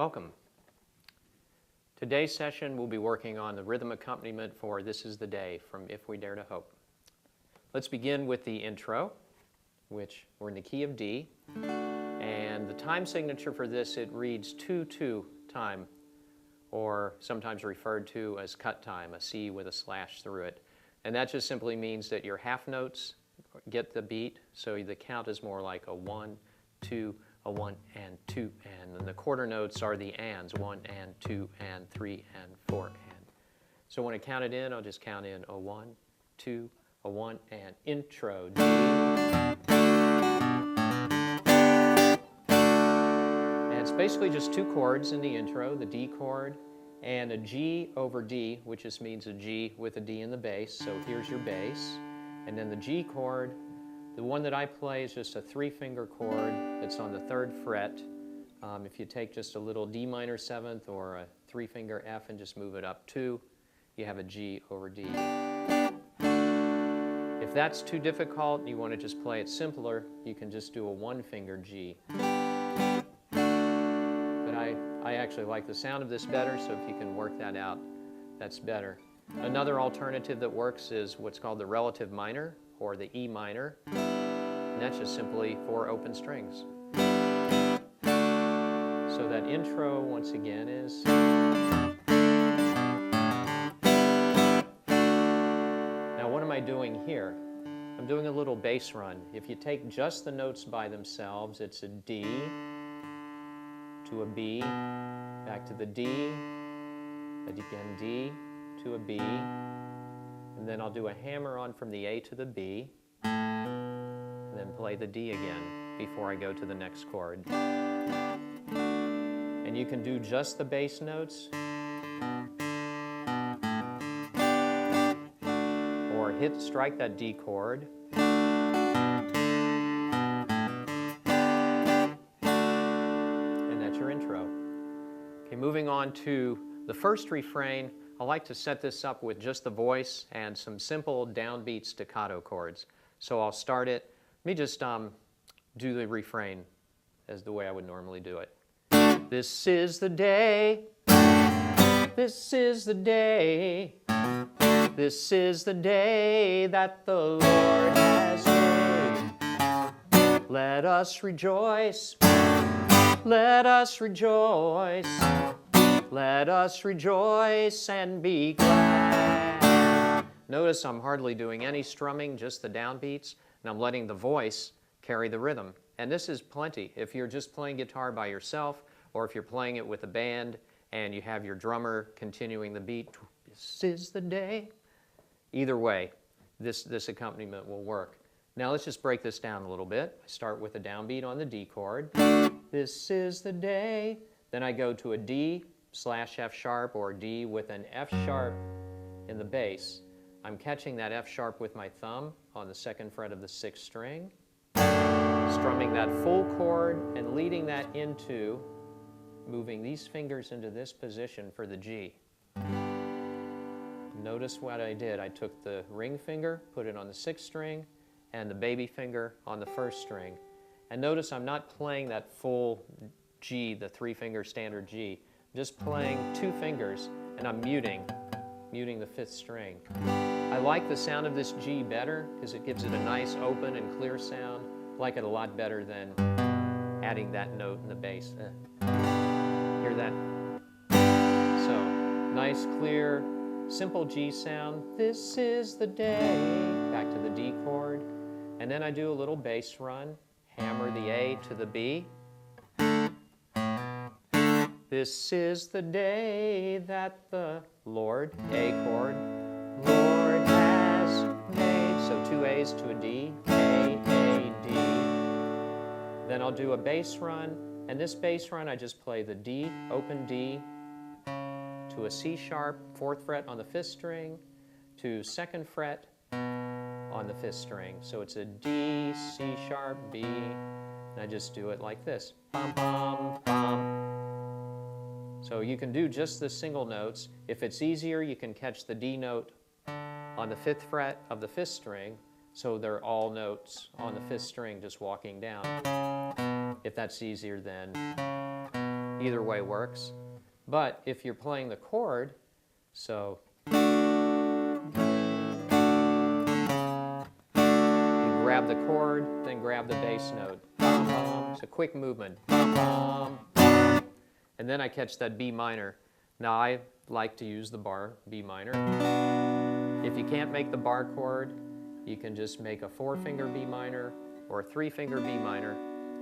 Welcome. Today's session we'll be working on the rhythm accompaniment for This Is the Day from If We Dare to Hope. Let's begin with the intro, which we're in the key of D. And the time signature for this, it reads 2-2 time, or sometimes referred to as cut time, a C with a slash through it. And that just simply means that your half notes get the beat, so the count is more like a 1, 2, a 1 and 2, and then the quarter notes are the ands, 1 and 2 and 3 and 4 and. So when I count it in, I'll just count in a 1, 2, a 1 and intro D. And it's basically just two chords in the intro, the D chord and a G over D, which just means a G with a D in the bass. So here's your bass. And then the G chord, the one that I play is just a 3-finger chord that's on the 3rd fret. If you take just a little D minor 7th or a 3-finger F and just move it up 2, you have a G over D. If that's too difficult and you want to just play it simpler, you can just do a 1-finger G. But I actually like the sound of this better, so if you can work that out, that's better. Another alternative that works is what's called the relative minor, or the E minor, and that's just simply 4 open strings. So that intro, once again, is... Now what am I doing here? I'm doing a little bass run. If you take just the notes by themselves, it's a D to a B, back to the D, again D to a B, and then I'll do a hammer on from the A to the B, and then play the D again before I go to the next chord. And you can do just the bass notes, or strike that D chord, and that's your intro. Okay, moving on to the first refrain. I like to set this up with just the voice and some simple downbeat staccato chords. So I'll start it. Let me just do the refrain as the way I would normally do it. This is the day, this is the day, this is the day that the Lord has made. Let us rejoice, let us rejoice. Let us rejoice and be glad. Notice I'm hardly doing any strumming, just the downbeats, and I'm letting the voice carry the rhythm. And this is plenty. If you're just playing guitar by yourself, or if you're playing it with a band and you have your drummer continuing the beat, this is the day. Either way, this accompaniment will work. Now let's just break this down a little bit. I start with a downbeat on the D chord. This is the day. Then I go to a D slash F sharp, or D with an F sharp in the bass. I'm catching that F sharp with my thumb on the 2nd fret of the 6th string, strumming that full chord and leading that into moving these fingers into this position for the G. Notice what I did. I took the ring finger, put it on the 6th string, and the baby finger on the 1st string. And notice I'm not playing that full G, the 3-finger standard G. I'm just playing 2 fingers, and I'm muting the 5th string. I like the sound of this G better because it gives it a nice open and clear sound. I like it a lot better than adding that note in the bass. Hear that? So, nice, clear, simple G sound. This is the day. Back to the D chord. And then I do a little bass run. Hammer the A to the B. This is the day that the Lord, A chord, Lord has made. So 2 A's to a D, A, D. Then I'll do a bass run, and this bass run I just play the D, open D, to a C sharp, 4th fret on the 5th string, to 2nd fret on the 5th string. So it's a D, C sharp, B, and I just do it like this. Bum, bum, bum. So you can do just the single notes. If it's easier, you can catch the D note on the 5th fret of the 5th string, so they're all notes on the 5th string just walking down. If that's easier, then Either way works. But if you're playing the chord, so you grab the chord, then grab the bass note. Bum, bum. It's a quick movement. Bum, bum, bum. And then I catch that B minor. Now I like to use the bar B minor. If you can't make the bar chord, you can just make a 4-finger B minor or a 3-finger B minor.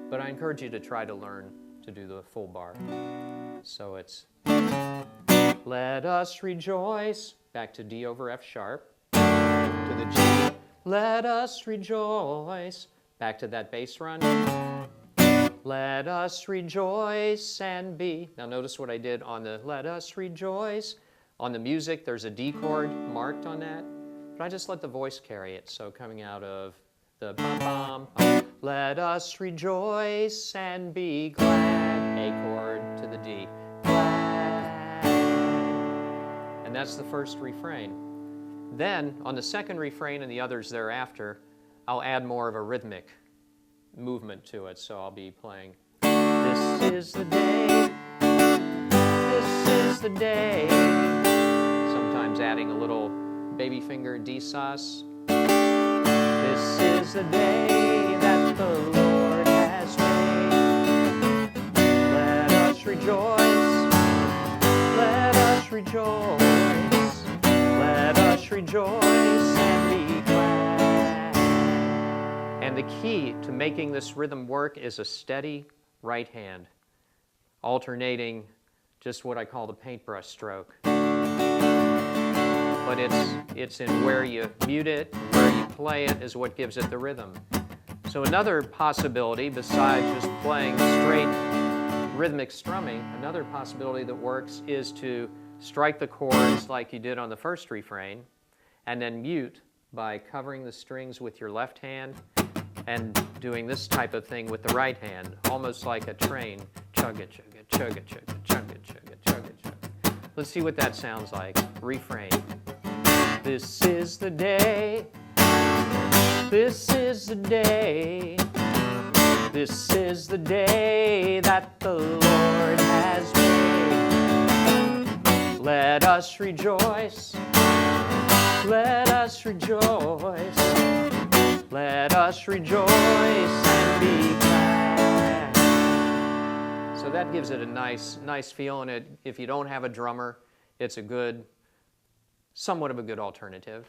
But I encourage you to try to learn to do the full bar. So it's let us rejoice, back to D over F sharp, to the G. Let us rejoice, back to that bass run. Let us rejoice and be. Now notice what I did on the let us rejoice. On the music, there's a D chord marked on that, but I just let the voice carry it. So coming out of the bum, bum, bum. Let us rejoice and be glad. A chord to the D. Glad. And that's the first refrain. Then, on the second refrain and the others thereafter, I'll add more of a rhythmic movement to it. So I'll be playing, this is the day, this is the day. Sometimes adding a little baby finger D sus. This is the day that the Lord has made. Let us rejoice, let us rejoice, let us rejoice and be glad. And the key to making this rhythm work is a steady right hand, alternating just what I call the paintbrush stroke. But it's in where you mute it, where you play it is what gives it the rhythm. So another possibility, besides just playing straight rhythmic strumming, another possibility that works is to strike the chords like you did on the first refrain, and then mute by covering the strings with your left hand and doing this type of thing with the right hand, almost like a train. Chugga, chugga, chugga, chugga, chugga, chugga, chugga, chugga. Let's see what that sounds like. Refrain. This is the day, this is the day, this is the day that the Lord has made. Let us rejoice, let us rejoice, let us rejoice and be glad. So that gives it a nice feel, and if you don't have a drummer, it's a good, somewhat of a good alternative.